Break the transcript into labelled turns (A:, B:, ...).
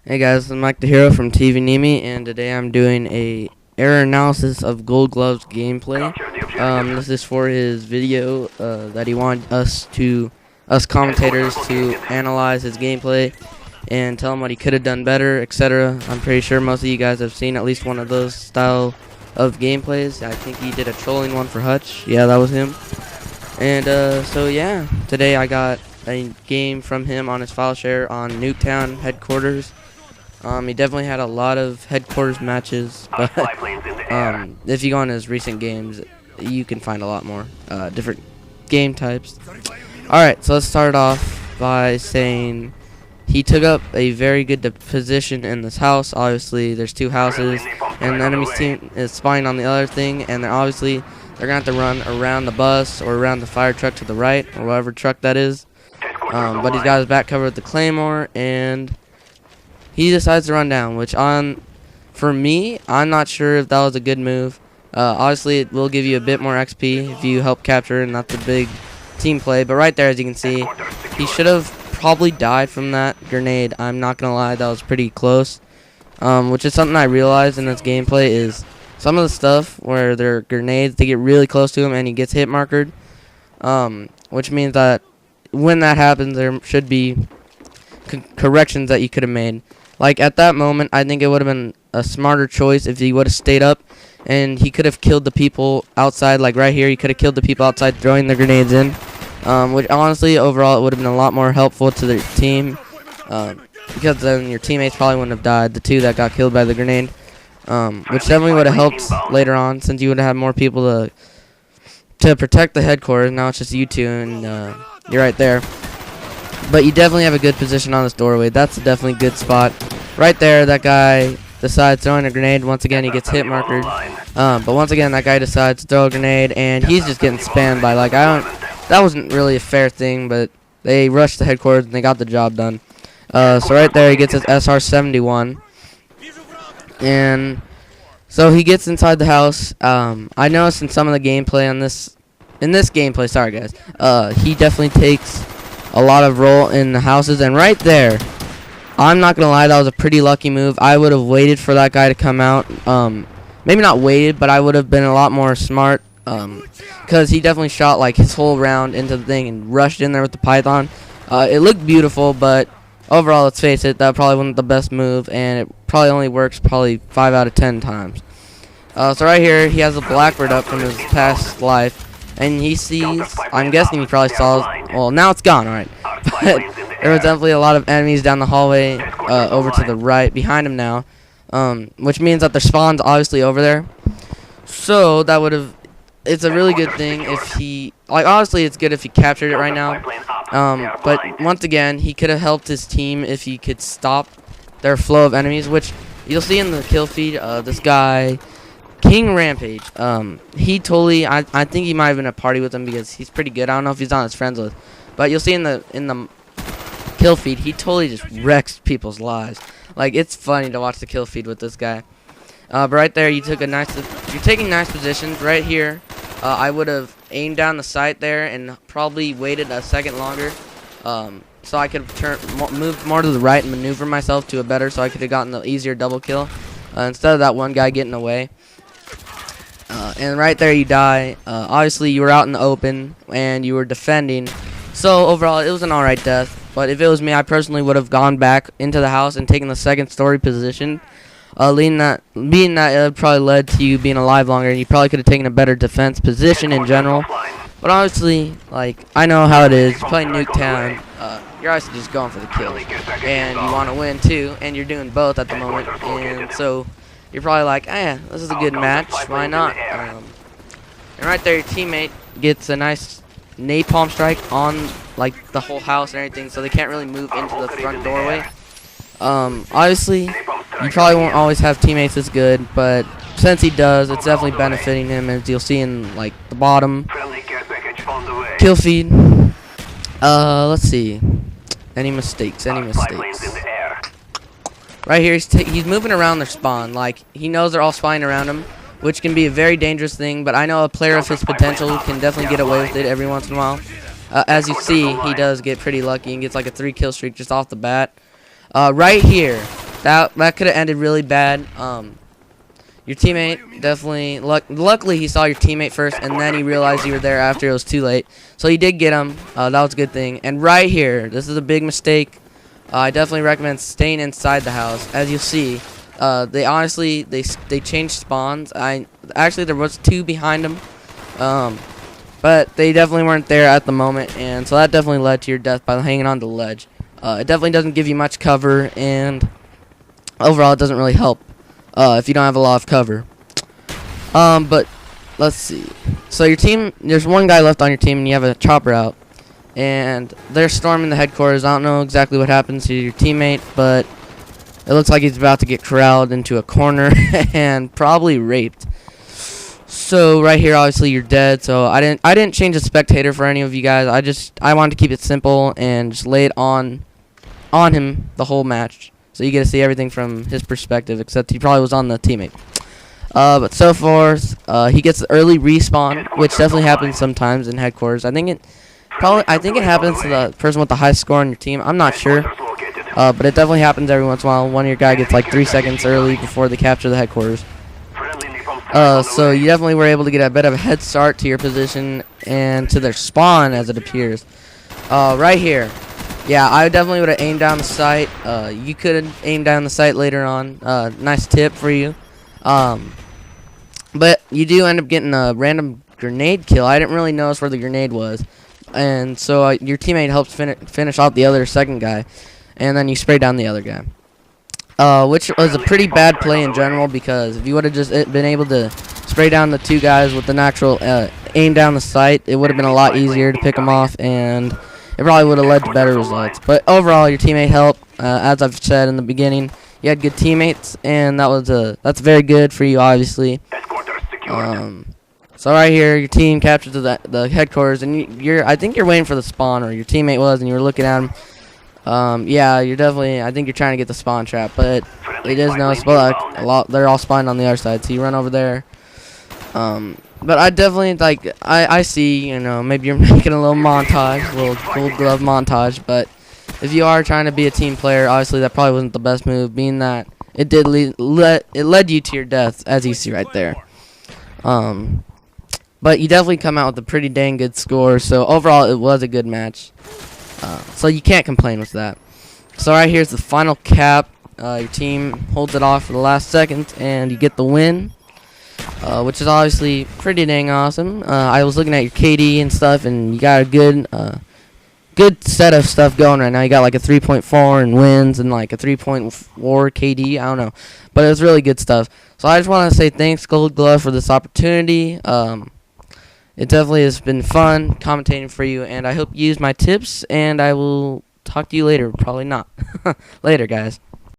A: Hey guys, I'm Mike the Hero from TVNIMI, and today I'm doing a error analysis of Goldglove's gameplay. This is for his video that he wanted us commentators to analyze his gameplay and tell him what he could have done better, etc. I'm pretty sure most of you guys have seen at least one of those style of gameplays. I think he did a trolling one for Hutch. Yeah, that was him. And so yeah, today I got a game from him on his file share on Nuketown headquarters. He definitely had a lot of headquarters matches, but if you go on his recent games, you can find a lot more different game types. Alright, so let's start off by saying he took up a very good position in this house. Obviously, there's two houses, and the enemy's team is spying on the other thing, and they're going to have to run around the bus or around the fire truck to the right, or whatever truck that is. But he's got his back covered with the claymore, and he decides to run down, which for me, I'm not sure if that was a good move. Obviously, it will give you a bit more XP if you help capture, and that's a big team play. But right there, as you can see, he should have probably died from that grenade. I'm not going to lie, that was pretty close. Which is something I realized in this gameplay is some of the stuff where there are grenades, they get really close to him and he gets hit markered. Which means that when that happens, there should be corrections that you could have made. Like, at that moment, I think it would have been a smarter choice if he would have stayed up, and he could have killed the people outside. Like, right here, he could have killed the people outside throwing the grenades in, which, honestly, overall, it would have been a lot more helpful to the team, because then your teammates probably wouldn't have died, the two that got killed by the grenade, which definitely would have helped later on, since you would have had more people to protect the headquarters. Now it's just you two, and you're right there. But you definitely have a good position on this doorway. That's definitely a good spot. Right there, that guy decides throwing a grenade. Once again, he gets hit markered. But once again, that guy decides to throw a grenade, and he's just getting spammed by, like, that wasn't really a fair thing, but they rushed the headquarters, and they got the job done. So right there, he gets his SR-71. And so he gets inside the house. I noticed in some of the gameplay in this gameplay, sorry guys, he definitely takes a lot of role in the houses, and right there, I'm not gonna lie, that was a pretty lucky move. I would have waited for that guy to come out. Maybe not waited, but I would have been a lot more smart, because he definitely shot like his whole round into the thing and rushed in there with the python. It looked beautiful, but overall, let's face it, that probably wasn't the best move, and it probably only works 5 out of 10 times. So right here, he has a blackbird up from his past life. And he sees, I'm guessing he probably saw, well, now it's gone, alright. But there was definitely a lot of enemies down the hallway, over to the right, behind him now. Which means that their spawn's obviously over there. So, that would have, it's a really good thing if he, like, honestly, it's good if he captured it right now. But once again, he could have helped his team if he could stop their flow of enemies, which you'll see in the kill feed. This guy, King Rampage, he totally, I think he might have been a party with him because he's pretty good. I don't know if he's on his friends list, but you'll see in the kill feed, he totally just wrecks people's lives. Like, it's funny to watch the kill feed with this guy. But right there, you're taking nice positions. Right here, I would have aimed down the sight there and probably waited a second longer, so I could have moved more to the right and maneuver myself to a better, so I could have gotten the easier double kill, instead of that one guy getting away. And right there you die. Obviously you were out in the open and you were defending, so overall it was an alright death. But if it was me, I personally would have gone back into the house and taken the second story position, being that it probably led to you being alive longer, and you probably could have taken a better defense position in general. But honestly, like, I know how it is. You play Nuketown, you're obviously just going for the kill, and you want to win too, and you're doing both at the moment, and so you're probably like, this is a good match, why not? And right there, your teammate gets a nice napalm strike on, like, the whole house and everything, so they can't really move into the front doorway. Obviously, you probably won't always have teammates this good, but since he does, it's definitely benefiting him, as you'll see in, like, the bottom kill feed. Let's see. Any mistakes? Right here, he's moving around their spawn. Like, he knows they're all spying around him, which can be a very dangerous thing, but I know a player of his potential can definitely get away with it every once in a while. As you see, he does get pretty lucky and gets like a 3-kill streak just off the bat. Right here, that could have ended really bad. Your teammate definitely, luckily he saw your teammate first, and then he realized you were there after it was too late. So he did get him. That was a good thing. And right here, this is a big mistake. I definitely recommend staying inside the house. As you'll see, they changed spawns. Actually there was 2 behind them, but they definitely weren't there at the moment, and so that definitely led to your death by hanging on the ledge. It definitely doesn't give you much cover, and overall it doesn't really help if you don't have a lot of cover. But let's see. So your team, there's one guy left on your team, and you have a chopper out, and they're storming the headquarters. I don't know exactly what happens to your teammate, but it looks like he's about to get corralled into a corner and probably raped. So right here, obviously you're dead. So I didn't change the spectator for any of you guys. I wanted to keep it simple and just lay it on him the whole match. So you get to see everything from his perspective, except he probably was on the teammate. But so forth, he gets the early respawn, which definitely happens sometimes in headquarters. I think it happens to the person with the highest score on your team. I'm not sure, but it definitely happens every once in a while. One of your guy gets like 3 seconds early before they capture the headquarters. So you definitely were able to get a bit of a head start to your position and to their spawn, as it appears. Right here. Yeah, I definitely would have aimed down the sight. You could aim down the sight later on. Nice tip for you. But you do end up getting a random grenade kill. I didn't really notice where the grenade was. And so your teammate helps finish off the other second guy. And then you spray down the other guy. Which was a pretty bad play in general, because if you would have just been able to spray down the 2 guys with an actual aim down the sight, it would have been a lot easier to pick them off, and it probably would have led to better results. But overall, your teammate helped. As I've said in the beginning, you had good teammates, and that's very good for you, obviously. So right here, your team captures the headquarters, and I think you're waiting for the spawn, or your teammate was, and you were looking at him. Yeah, you're definitely, I think you're trying to get the spawn trap, but it is noticeable that they're all spawned on the other side, so you run over there. But I definitely, I see, you know, maybe you're making a little montage, a little Goldglove montage, but if you are trying to be a team player, obviously that probably wasn't the best move, being that it did led you to your death, as you see right there. But you definitely come out with a pretty dang good score, so overall it was a good match. So you can't complain with that. So right here's the final cap. Your team holds it off for the last second, and you get the win, which is obviously pretty dang awesome. I was looking at your KD and stuff, and you got a good set of stuff going right now. You got like a 3.4 in wins and like a 3.4 KD. I don't know, but it was really good stuff. So I just want to say thanks, Goldglove, for this opportunity. It definitely has been fun commentating for you, and I hope you use my tips, and I will talk to you later. Probably not. Later, guys.